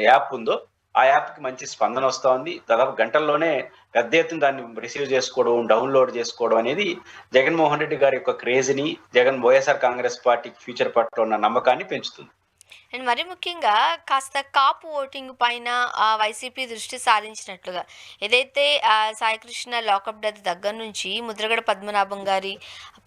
యాప్ ఉందో ఆ యాప్‌కి మంచి స్పందన వస్తా ఉంది. దాదాపు గంటల్లోనే పెద్ద ఎత్తున దాన్ని రిసీవ్ చేసుకోవడం, డౌన్‌లోడ్ చేసుకోవడం అనేది జగన్మోహన్ రెడ్డి గారి యొక్క క్రేజ్‌ని, వైఎస్ఆర్ కాంగ్రెస్ పార్టీకి ఫ్యూచర్ పట్ల ఉన్న నమ్మకాన్ని పెంచుతుంది. అండ్ మరి ముఖ్యంగా కాస్త కాపు ఓటింగ్ పైన వైసీపీ దృష్టి సారించినట్లుగా ఏదైతే సాయికృష్ణ లాకప్ డెత్ దగ్గర నుంచి ముద్రగడ పద్మనాభం గారి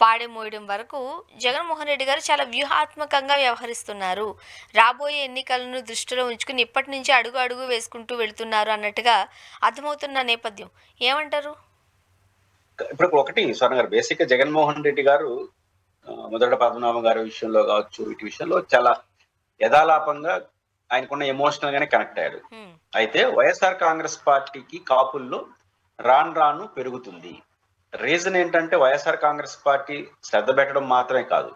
పాడె మోయడం వరకు జగన్మోహన్ రెడ్డి గారు చాలా వ్యూహాత్మకంగా వ్యవహరిస్తున్నారు. రాబోయే ఎన్నికలను దృష్టిలో ఉంచుకుని ఇప్పటి నుంచి అడుగు అడుగు వేసుకుంటూ వెళ్తున్నారు అన్నట్టుగా అర్థమవుతున్న నేపథ్యం ఏమంటారు? ఇప్పుడు ఒకటి స్వర్ణ గారు బేసిక్‌గా జగన్మోహన్ రెడ్డి గారు మొదట పద్మనాభం గారి విషయంలో కావచ్చు, వీటి విషయంలో చాలా యథాలాపంగా ఆయనకున్న ఎమోషనల్ గానే కనెక్ట్ అయ్యారు. హ్మ్. అయితే వైఎస్ఆర్ కాంగ్రెస్ పార్టీకి కాపుల్లో రాను రాను పెరుగుతుంది. రీజన్ ఏంటంటే వైఎస్ఆర్ కాంగ్రెస్ పార్టీ శ్రద్ధ పెట్టడం మాత్రమే కాదు.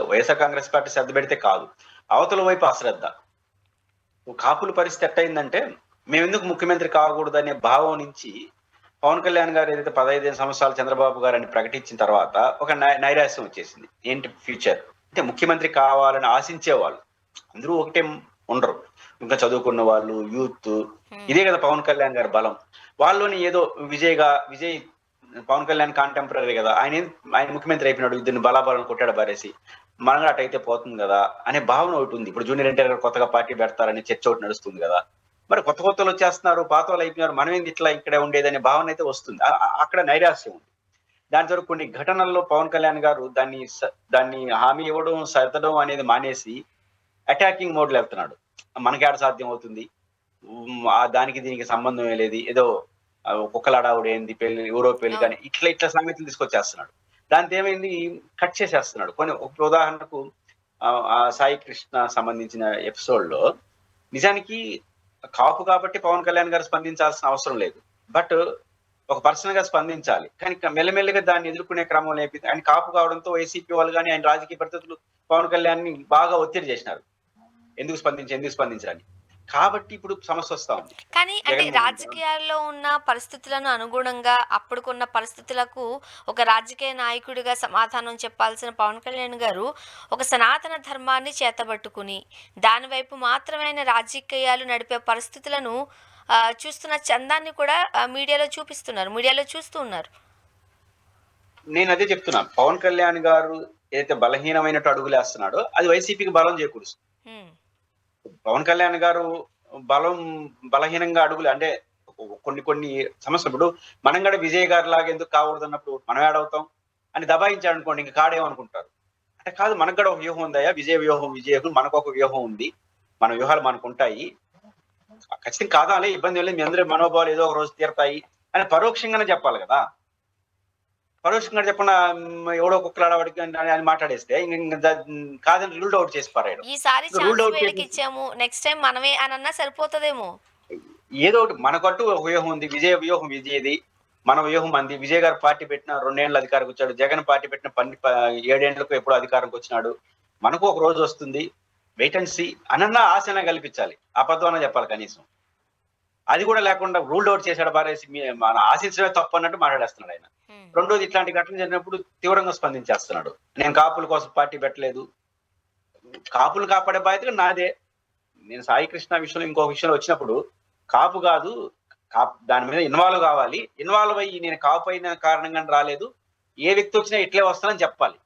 వైఎస్ఆర్ కాంగ్రెస్ పార్టీ శ్రద్ధ పెడితే కాదు. అవతల వైపు అశ్రద్ధ. కాపుల పరిస్థితి ఎట్టయిందంటే మేమెందుకు ముఖ్యమంత్రి కాకూడదనే భావం నుంచి పవన్ కళ్యాణ్ గారు ఏదైతే 15 సంవత్సరాలు చంద్రబాబు గారని ప్రకటించిన తర్వాత ఒక నైరాశ్యం వచ్చేసింది. ఏంటి ఫ్యూచర్? అంటే ముఖ్యమంత్రి కావాలని ఆశించేవాళ్ళు అందరూ ఒకటే ఉండరు. ఇంకా చదువుకున్న వాళ్ళు, యూత్, హ్మ్. ఇదే కదా పవన్ కళ్యాణ్ గారి బలం. వాళ్ళలోని ఏదో విజయ్ పవన్ కళ్యాణ్ కాంటెంపరరీ కదా! ఆయన ముఖ్యమంత్రి అయిపోయినాడు. ఇద్దరిని బలాబలం కొట్టాడు బారేసి. మనం కూడా అటైతే పోతుంది కదా! అనే భావన ఒకటుంది. ఇప్పుడు జూనియర్ ఎన్టీఆర్ గారు కొత్తగా పార్టీ పెడతారని చర్చ ఒకటి నడుస్తుంది కదా! మరి కొత్తోళ్ళు వచ్చేస్తున్నారు, పాతోళ్ళు అయిపోయినారు. మనమేంది ఇట్లా ఇక్కడే ఉండేదనే భావన అయితే వస్తుంది. అక్కడ నైరాశ్యం ఉంది. దాని తర్వాత కొన్ని ఘటనల్లో పవన్ కళ్యాణ్ గారు దాన్ని హామీ ఇవ్వడం, సర్దడం అనేది మానేసి అటాకింగ్ మోడ్‌లో ఎళ్తున్నాడు. మనకేడ సాధ్యం అవుతుంది? దానికి దీనికి సంబంధమే లేదు. ఏదో కుక్కల హడావుడేంది, ఎవరో పెళ్లి అవును. కానీ ఇట్లా సామెతలు తీసుకొచ్చేస్తున్నాడు. దాంతో ఏమైంది, కట్ చేసేస్తున్నాడు. ఇప్పుడు ఉదాహరణకు సాయి కృష్ణ సంబంధించిన ఎపిసోడ్‌లో నిజానికి కాపు కాబట్టి పవన్ కళ్యాణ్ గారు స్పందించాల్సిన అవసరం లేదు. బట్ ఒక పర్సన్‌గా స్పందించాలి. కానీ మెల్లమెల్లగా దాన్ని ఎదుర్కొనే క్రమంలో ఆయన కాపు కావడంతో వైసీపీ వాళ్ళు గాని, ఆయన రాజకీయ ప్రత్యర్థులు పవన్ కళ్యాణ్‌ని బాగా ఒత్తిడి చేసినారు. ఎందుకు స్పందించరని. కాబట్టి ఇప్పుడు సమస్యొస్తా ఉంది. కానీ అంటే జగన్‌మోహన్ రాజకీయాల్లో ఉన్న పరిస్థితులను అనుగుణంగా అప్పుడుకున్న పరిస్థితులకు ఒక రాజకీయ నాయకుడిగా సమాధానం చెప్పాల్సిన పవన్ కళ్యాణ్ గారు ఒక సనాతన ధర్మాన్ని చేతబట్టుకుని దాని వైపు మాత్రమే ఆయన రాజకీయాలు నడిపే పరిస్థితులను చూస్తున్న చందాన్ని కూడా మీడియాలో చూపిస్తున్నారు. మీడియాలో చూస్తూ ఉన్నారు. నేనదే చెప్తున్నా. పవన్ కళ్యాణ్ గారు ఏదైతే బలహీనమైనట్టు అడుగులేస్తున్నాడో అది వైసీపీకి బలం చేకూరుస్తుంది. హ్మ్. పవన్ కళ్యాణ్ గారు బలం బలహీనంగా అడుగులు అంటే కొన్ని సమస్యలు ఇప్పుడు మనం కూడా విజయ్ గారిలాగా ఎందుకు కాకూడదన్నప్పుడు మనం ఏడవుతాం అని దబాయించాడనుకోండి ఇంక కాడేమనుకుంటారు. అంటే కాదు, మనకు కూడా ఒక వ్యూహం ఉందయ్యా, విజయ వ్యూహం మనకు ఒక వ్యూహం ఉంది. మన వ్యూహాలు మనకుంటాయి. ఖచ్చితంగా కాదాలే, ఇబ్బంది ఏం లేదు. మీ అందరి మనోభావాలు ఏదో ఒక రోజు తీరతాయి అని పరోక్షంగానే చెప్పాలి కదా! పరోక్షంగా చెప్పకుండా ఎవడో కుక్కలాడవాడికి అని మాట్లాడేస్తే కాదని రూల్డ్ ఔట్ చేసి పారేయడం. ఈసారి రూల్డ్ ఛాన్స్ ఔట్ చేసి వీళ్ళకిచ్చాము. నెక్స్ట్ టైమ్ మనమే అనన్నా సరిపోతదేమో! ఏదో ఒకటి మనకంటూ ఒక వ్యూహం ఉంది. వ్యూహం విజయ్‌ది. మన వ్యూహం మనది. విజయ్ గారు పార్టీ పెట్టిన 2 ఏళ్ళు అధికారంకి వచ్చాడు. జగన్ పార్టీ పెట్టిన 7 ఏళ్లకు ఎప్పుడో అధికారంకి వచ్చినాడు. మనకు ఒక రోజు వస్తుంది. వెయిట్ అండ్ సీ అనన్నా ఆశన కల్పించాలి. అబద్ధం అన్నా చెప్పాలి కనీసం. అది కూడా లేకుండా రూల్డ్ ఔట్ చేసాడు పారేసి మనం ఆశించడమే తప్పు అన్నట్టు మాట్లాడేస్తున్నాడు ఆయన. హ్మ్. రెండోది, ఇట్లాంటి ఘటనలు జరిగినప్పుడు తీవ్రంగా స్పందించేస్తున్నాడు. నేను కాపుల కోసం పార్టీ పెట్టలేదు. కాపులు కాపాడే బాధ్యత నాదే. నేను సాయి కృష్ణ విషయంలో ఇంకో విషయంలో వచ్చినప్పుడు కాపు కాదు, దాని మీద ఇన్వాల్వ్ కావాలి. ఇన్వాల్వ్ అయ్యి నేను కాపు అయిన కారణంగానే రాలేదు. ఏ వ్యక్తి వచ్చినా ఇట్లే వస్తానని చెప్పాలి.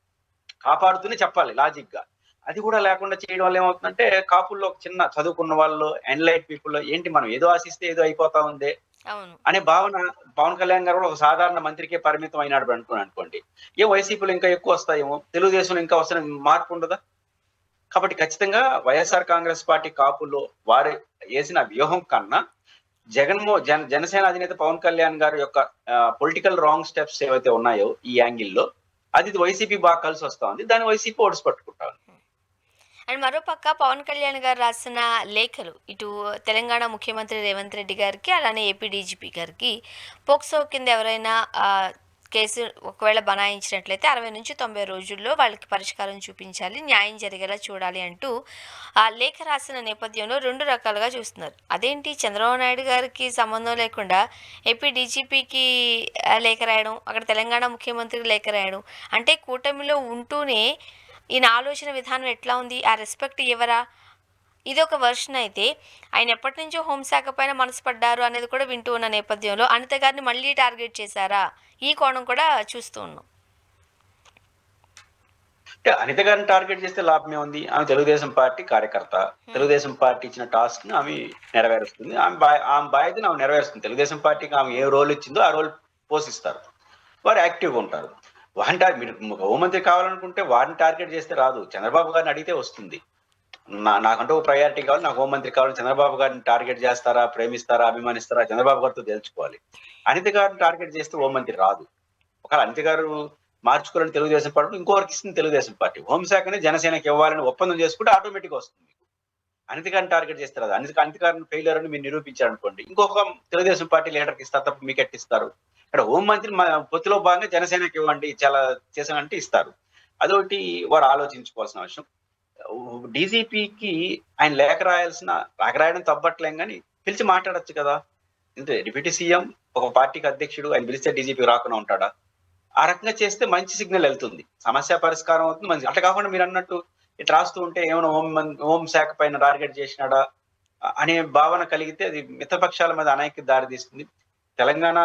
కాపాడుతూనే చెప్పాలి లాజిక్‌గా. అది కూడా లేకుండా చేయడం వల్ల ఏమవుతుందంటే కాపుల్లో ఒక చిన్న చదువుకున్న వాళ్ళు, ఎన్‌లైట్ పీపుల్ ఏంటి మనం ఏదో ఆశిస్తే ఏదో అయిపోతా ఉందే అవును. అనే భావన పవన్ కళ్యాణ్ గారు కూడా ఒక సాధారణ మంత్రికే పరిమితం అయినాడు అనుకోండి. వైసీపీలో ఇంకా ఎక్కువ వస్తాయేమో, తెలుగుదేశంలో ఇంకా వస్తున్న మార్పు ఉండదా? కాబట్టి ఖచ్చితంగా వైఎస్ఆర్ కాంగ్రెస్ పార్టీ కాపుల్లో వారు ఏసిన వ్యూహం కన్నా జనసేన అధినేత పవన్ కళ్యాణ్ గారి యొక్క పొలిటికల్ రాంగ్ స్టెప్స్ ఏవైతే ఉన్నాయో ఈ యాంగిల్‌లో అది వైసీపీ బాగా కలిసొస్తా ఉంది. దాన్ని వైసీపీ ఒడిసి పట్టుకుంటా ఉంది. అండ్ మరోపక్క పవన్ కళ్యాణ్ గారు రాసిన లేఖలు ఇటు తెలంగాణ ముఖ్యమంత్రి రేవంత్ రెడ్డి గారికి అలానే ఏపీ డీజీపీ గారికి పోక్సో కింద ఎవరైనా కేసు ఒకవేళ బనాయించినట్లయితే 60 నుంచి 90 రోజుల్లో వాళ్ళకి పరిష్కారం చూపించాలి, న్యాయం జరిగేలా చూడాలి అంటూ ఆ లేఖ రాసిన నేపథ్యంలో రెండు రకాలుగా చూస్తున్నారు. అదేంటి చంద్రబాబు నాయుడు గారికి సంబంధం లేకుండా ఏపీ డీజీపీకి లేఖ రాయడం, అక్కడ తెలంగాణ ముఖ్యమంత్రికి లేఖ రాయడం, అంటే కూటమిలో ఉంటూనే ఈయన ఆలోచన విధానం ఎట్లా ఉంది, ఆ రెస్పెక్ట్ ఇవ్వరా? ఇది ఒక వెర్షన్ అయితే, ఆయన ఎప్పటి నుంచో హోంశాఖ పైన మనసు పడ్డారు అనేది కూడా వింటూ ఉన్న నేపథ్యంలో అనిత గారిని మళ్ళీ టార్గెట్ చేశారా, ఈ కోణం కూడా చూస్తూ ఉన్నాం. అంటే అనిత గారిని టార్గెట్ చేస్తే లాభమే ఉంది. ఆమె తెలుగుదేశం పార్టీ కార్యకర్త. తెలుగుదేశం పార్టీ ఇచ్చిన టాస్క్‌ని ఆమె నెరవేరుస్తుంది. ఆమె బాధ్యతను ఆమె నెరవేరుస్తుంది. తెలుగుదేశం పార్టీకి ఆమె ఏ రోల్ ఇచ్చిందో ఆ రోల్ పోషిస్తారు. వారు యాక్టివ్‌గా ఉంటారు. మీరు హోంమంత్రి కావాలనుకుంటే వారిని టార్గెట్ చేస్తే రాదు. చంద్రబాబు గారిని అడిగితే వస్తుంది. నాకంటూ ఒక ప్రయారిటీ కావాలి, నాకు హోంమంత్రి కావాలి. చంద్రబాబు గారిని టార్గెట్ చేస్తారా, ప్రేమిస్తారా, అభిమానిస్తారా చంద్రబాబు గారితో తేల్చుకోవాలి. అనిత గారిని టార్గెట్ చేస్తే హోంమంత్రి రాదు. ఒకవేళ అనిత గారు మార్చుకోవాలని తెలుగుదేశం పార్టీ ఇంకొకరికి ఇస్తుంది తెలుగుదేశం పార్టీ. హోంశాఖని జనసేనకి ఇవ్వాలని ఒప్పందం చేసుకుంటే ఆటోమేటిక్‌గా వస్తుంది మీకు. అనిత గారిని టార్గెట్ చేస్తే రాదు. అనిత గారిని ఫెయిల్యూర్ అని మీరు నిరూపించారనుకోండి, ఇంకొక తెలుగుదేశం పార్టీ లీడర్‌కి ఇస్తారు తప్ప మీకెట్టిస్తారు? ఇక్కడ హోంమంత్రి పొత్తులో భాగంగా జనసేనకి ఇవ్వండి, చాలా చేశానంటే ఇస్తారు. అదొకటి వారు ఆలోచించుకోవాల్సిన విషయం. డీజీపీకి ఆయన లేఖ రాయడం తప్పట్లేం గాని, పిలిచి మాట్లాడొచ్చు కదా! అంటే డిప్యూటీ సీఎం ఒక పార్టీకి అధ్యక్షుడు, ఆయన పిలిస్తే డీజీపీ రాకుండా ఉంటాడా? ఆ రకంగా చేస్తే మంచి సిగ్నల్ ఎళ్తుంది. సమస్య పరిష్కారం అవుతుంది. మంచి అట్లా కాకుండా మీరన్నట్టు ఇటు రాస్తూ ఉంటే ఏమైనా హోం శాఖ పైన టార్గెట్ చేసినాడా అనే భావన కలిగితే అది మిత్రపక్షాల మీద అనైక్యతకి దారితీస్తుంది. తెలంగాణ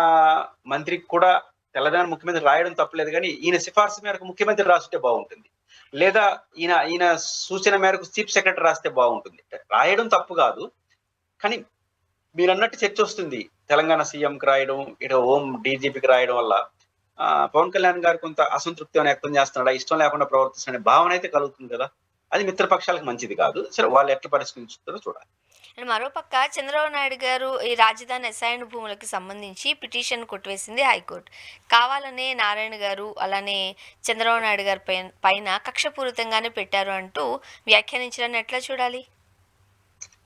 మంత్రికి కూడా తెలంగాణ ముఖ్యమంత్రి రాయడం తప్పులేదు గానీ, ఈయన సిఫార్సు మేరకు ముఖ్యమంత్రి రాసుంటే బావుంటుంది. లేదా ఈయన ఈయన సూచన మేరకు చీఫ్ సెక్రటరీ రాస్తే బావుంటుంది. రాయడం తప్పు గాదు. కానీ మీరన్నట్టు చర్చొస్తుంది. తెలంగాణ సీఎంకి రాయడం, ఇటు హోం డీజీపీకి రాయడం వల్ల పవన్ కళ్యాణ్ గారు కొంత అసంతృప్తి ఏమైనా వ్యక్తం చేస్తున్నాడా? ఇష్టం లేకుండా ప్రవర్తిస్తున్న భావన అయితే కలుగుతుంది కదా! అది మిత్రపక్షాలకు మంచిది కాదు. సరే వాళ్ళు ఎట్లా పరిష్కరించుతారో చూడాలి. అండ్ మరోపక్క చంద్రబాబు నాయుడు గారు ఈ రాజధాని అసైన్డ్ భూములకు సంబంధించి పిటిషన్ కొట్టివేసింది హైకోర్టు. కావాలనే నారాయణ గారు అలానే చంద్రబాబు నాయుడు గారి పైన కక్షపూరితంగానే పెట్టారు అంటూ వ్యాఖ్యానించడాన్ని ఎట్లా చూడాలి?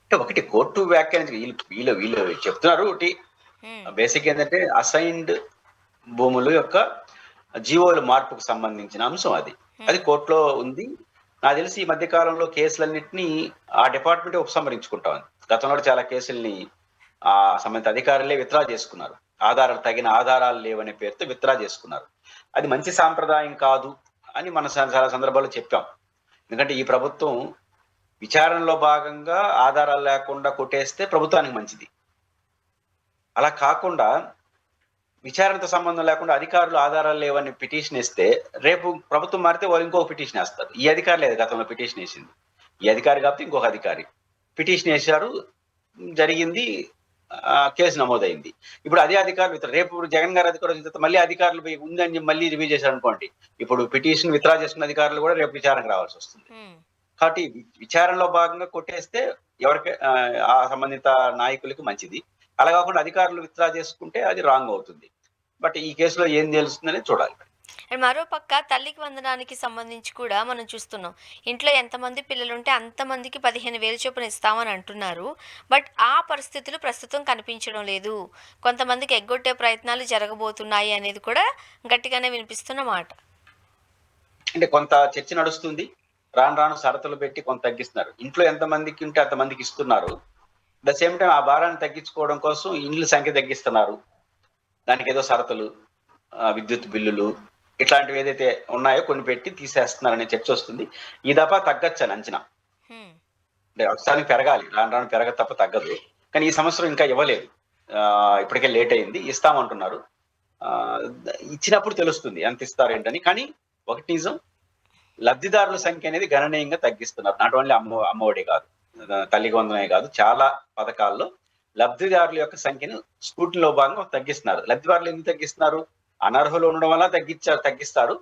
అంటే ఒకటి కోర్టు వ్యాఖ్యానించి వీళ్ళు వీళ్ళు చెప్తున్నారు ఒకటి హ్మ్. బేసిక్ ఏంటంటే అసైన్డ్ భూముల యొక్క జీవోల మార్పుకు సంబంధించిన అంశం అది. అది హ్మ్. కోర్టులో ఉంది. నాకు తెలిసి ఈ మధ్య కాలంలో కేసులన్నిటిని ఆ డిపార్ట్‌మెంటే ఉపసంహరించుకుంటా ఉంది. గతంలో కూడా చాలా కేసుల్ని సంబంధిత అధికారులే విత్‌డ్రా చేసుకున్నారు. తగిన ఆధారాలు లేవనే పేరుతో విత్‌డ్రా చేసుకున్నారు. అది మంచి సాంప్రదాయం కాదు అని మనం చాలా సందర్భాల్లో చెప్పాం. ఎందుకంటే ఈ ప్రభుత్వం విచారణలో భాగంగా ఆధారాలు లేకుండా కొట్టేస్తే ప్రభుత్వానికి మంచిది. అలా కాకుండా విచారణతో సంబంధం లేకుండా అధికారులు ఆధారాలు లేవని పిటిషన్ ఇస్తే, రేపు ప్రభుత్వం మారితే వాళ్ళు ఇంకొక పిటిషన్ ఏస్తారు. ఈ అధికారి లేదు గతంలో పిటిషన్ ఏసింది. ఈ అధికారి కాకపోతే ఇంకొక అధికారి. పిటిషన్ ఏశారు. జరిగింది. కేసు నమోదైంది. ఇప్పుడు అదే అధికారులు రేపు జగన్ గారు అధికారం వచ్చిన తర్వాత మళ్ళీ అధికారులు ఉందని చెప్పి మళ్ళీ రివ్యూ చేశారనుకోండి. ఇప్పుడు పిటిషన్ విత్‌డ్రా చేసుకున్న అధికారులు కూడా రేపు విచారణకు రావాల్సొస్తుంది. హ్మ్. కాబట్టి విచారణలో భాగంగా కొట్టేస్తే ఎవరికి ఆ సంబంధిత నాయకులకి మంచిది. అలా కాకుండా అధికారులు విత్‌డ్రా చేసుకుంటే అది రాంగ్ అవుతుంది. బట్ ఈ కేసులో ఏం తెలుస్తుందనేది చూడాలి. అండ్ మరోపక్క తల్లికి వందనానికి సంబంధించి కూడా మనం చూస్తున్నాం. ఇంట్లో ఎంతమంది పిల్లలుంటే అంతమందికి 15,000 చొప్పున ఇస్తామని అంటున్నారు. బట్ ఆ పరిస్థితులు ప్రస్తుతం కనిపించడం లేదు. కొంతమందికి ఎగ్గొట్టే ప్రయత్నాలు జరగబోతున్నాయి అనేది కూడా గట్టిగానే వినిపిస్తున్న మాట. అంటే కొంత చర్చ నడుస్తుంది. రాను రాను షరతులు పెట్టి కొంత తగ్గిస్తున్నారు. ఇంట్లో ఎంతమందికి ఉంటే అంతమందికి ఇస్తున్నారు. ద సేమ్ టైమ్ ఆ భారాన్ని తగ్గించుకోవడం కోసం ఇండ్ల సంఖ్య తగ్గిస్తున్నారు. దానికేదో షరతులు, విద్యుత్ బిల్లులు ఇట్లాంటివి ఏదైతే ఉన్నాయో కొన్ని పెట్టి తీసేస్తున్నారనే చర్చొస్తుంది. ఈ దఫా తగ్గొచ్చని అంచనా. హ్మ్. అంటే అవసరానికి పెరగాలి. రాను రాను పెరగదు తప్ప తగ్గదు. కానీ ఈ సంవత్సరం ఇంకా ఇవ్వలేదు. ఇప్పటికే లేట్ అయింది. ఇస్తామంటున్నారు. ఇచ్చినప్పుడు తెలుస్తుంది ఎంత ఇస్తారేంటని. కానీ ఒకటి నిజం లబ్ధిదారుల సంఖ్య అనేది గణనీయంగా తగ్గిస్తున్నారు. నాట్ ఓన్లీ అమ్మఒడి కాదు. తల్లికి వందనమే కాదు. చాలా పథకాల్లో లబ్ధిదారుల యొక్క సంఖ్యను స్కూటీలో భాగంగా తగ్గిస్తున్నారు. లబ్ధిదారులు ఎందుకు తగ్గిస్తున్నారు? అనర్హులు ఉండడం వల్ల తగ్గిస్తారు.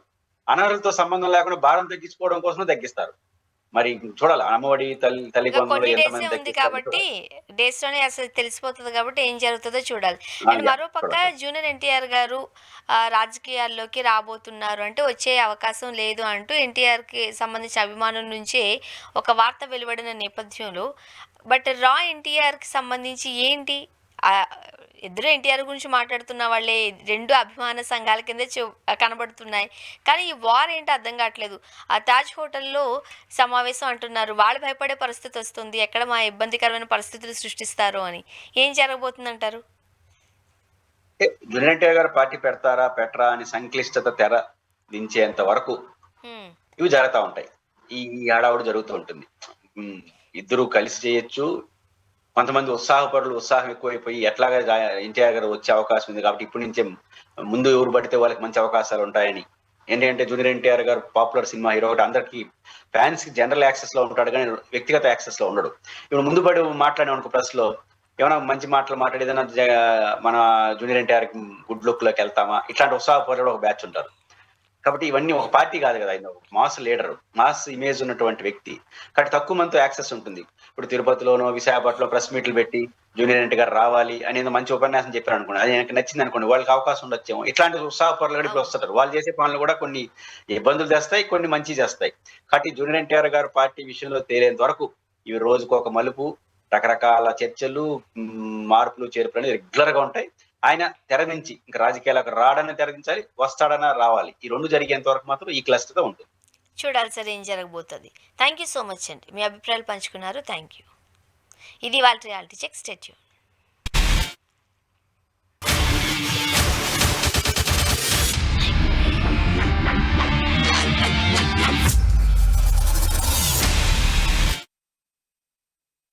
అనర్హులతో సంబంధం లేకుండా భారం తగ్గించుకోవడం కోసమే తగ్గిస్తారు. మరి చూడాలి. అమ్మఒడి, తల్లికి ఇంకా వందనంలో కొన్ని డేసే ఎంతమంది ఉంది తగ్గిస్తారో కాబట్టి, చూడాలి. డేస్‌లోనే అసలు తెలిసిపోతది కాబట్టి ఏం జరుగుతదో చూడాలి. And yeah! మరోపక్క చూడాలి. జూనియర్ ఎన్టీఆర్ గారు రాజకీయాల్లోకి రాబోతున్నారు అంటే వచ్చే అవకాశం లేదు అంటూ ఎన్టీఆర్‌కి సంబంధించిన అభిమానుల నుంచే ఒక వార్త వెలువడిన నేపథ్యంలో బట్ ఎన్టీఆర్‌కి సంబంధించి ఏంటి? ఆహ్, ఇద్దరు ఎన్టీఆర్ గురించి మాట్లాడుతున్న వాళ్ళే 2 అభిమాన సంఘాల కింద కనబడుతున్నాయి. కానీ ఈ వార్ ఏంటో అర్థం కావట్లేదు. ఆ తాజ్ హోటల్‌లో సమావేశం అంటున్నారు. వాళ్ళు భయపడే పరిస్థితొస్తుంది. ఎక్కడ మా ఇబ్బందికరమైన పరిస్థితులు సృష్టిస్తారో అని. ఏం జరగబోతుందంటారు? అంటే జూనియర్ ఎన్టీఆర్ గారు పార్టీ పెడతారా? పెట్టరా? అని సంక్లిష్టత తెర దించేంత వరకు హ్మ్. ఇవి జరుగుతా ఉంటాయి. ఈ హడావుడి జరుగుతూ ఉంటుంది. హ్మ్. ఇద్దరు కలిసి చేయొచ్చు. కొంతమంది ఉత్సాహపరులు ఉత్సాహం ఎక్కువైపోయి ఎట్లాగా ఎన్టీఆర్ గారు వచ్చే అవకాశం ఉంది కాబట్టి ఇప్పటి నుంచే ముందు ఎవరు పడితే వాళ్ళకి మంచి అవకాశాలు ఉంటాయని. ఏంటంటే జూనియర్ ఎన్టీఆర్ గారు పాపులర్ సినిమా హీరో ఒకటి అందరికి ఫ్యాన్స్ కి జనరల్ యాక్సెస్ లో ఉంటాడు కానీ వ్యక్తిగత యాక్సెస్ లో ఉండడు. ఇప్పుడు ముందు పడి మాట్లాడామనుకో ప్రెస్ లో ఏమైనా మంచి మాటలు మాట్లాడి ఏదైనా మన జూనియర్ ఎన్టీఆర్ గుడ్ లుక్ లోకి వెళ్తామా ఇట్లాంటి ఉత్సాహపరులు ఒక బ్యాచ్ ఉంటారు. కాబట్టి ఇవన్నీ ఒక పార్టీ కాదు కదా! ఆయన మాస్ లీడర్. మాస్ ఇమేజ్ ఉన్నటువంటి వ్యక్తి. కాబట్టి తక్కువ మందితో యాక్సెస్ ఉంటుంది. ఇప్పుడు తిరుపతిలోనో, విశాఖపట్నంలో ప్రెస్ మీట్లు పెట్టి జూనియర్ ఎన్టీఆర్ రావాలి అనేది మంచి ఉపన్యాసం చెప్పారనుకోండి. అది ఆయనకి నచ్చిందనుకోండి. వాళ్ళకి అవకాశం ఉండొచ్చేమో. ఇట్లాంటి ఉత్సాహపరులు కూడా ఇప్పుడు అవును. వస్తుంటారు. వాళ్ళు చేసే పనులు కూడా కొన్ని ఇబ్బందులు తెస్తాయి. కొన్ని మంచి చేస్తాయి. కాబట్టి జూనియర్ ఎన్టీఆర్ గారు పార్టీ విషయంలో తేలేంత వరకు ఇవి రోజుకొక మలుపు, రకరకాల చర్చలు, మార్పులు, చేర్పులు రెగ్యులర్ గా ఉంటాయి. ఆయన తెర నుంచి ఇంక రాజకీయాలకు రాడని తెరదించాలి. వస్తాడన్నా రావాలి. ఈ 2 జరిగేంత వరకు మాత్రం ఈ క్లస్టర్‌తో ఉంటుంది. చూడాలి సార్ ఏం జరగబోతది. థాంక్ యూ సో మచ్ అండి. మీ అభిప్రాయాలు పంచుకున్నారు. Thank you. ఇది ఇవాల్టి రియాలిటీ చెక్. Stay tuned.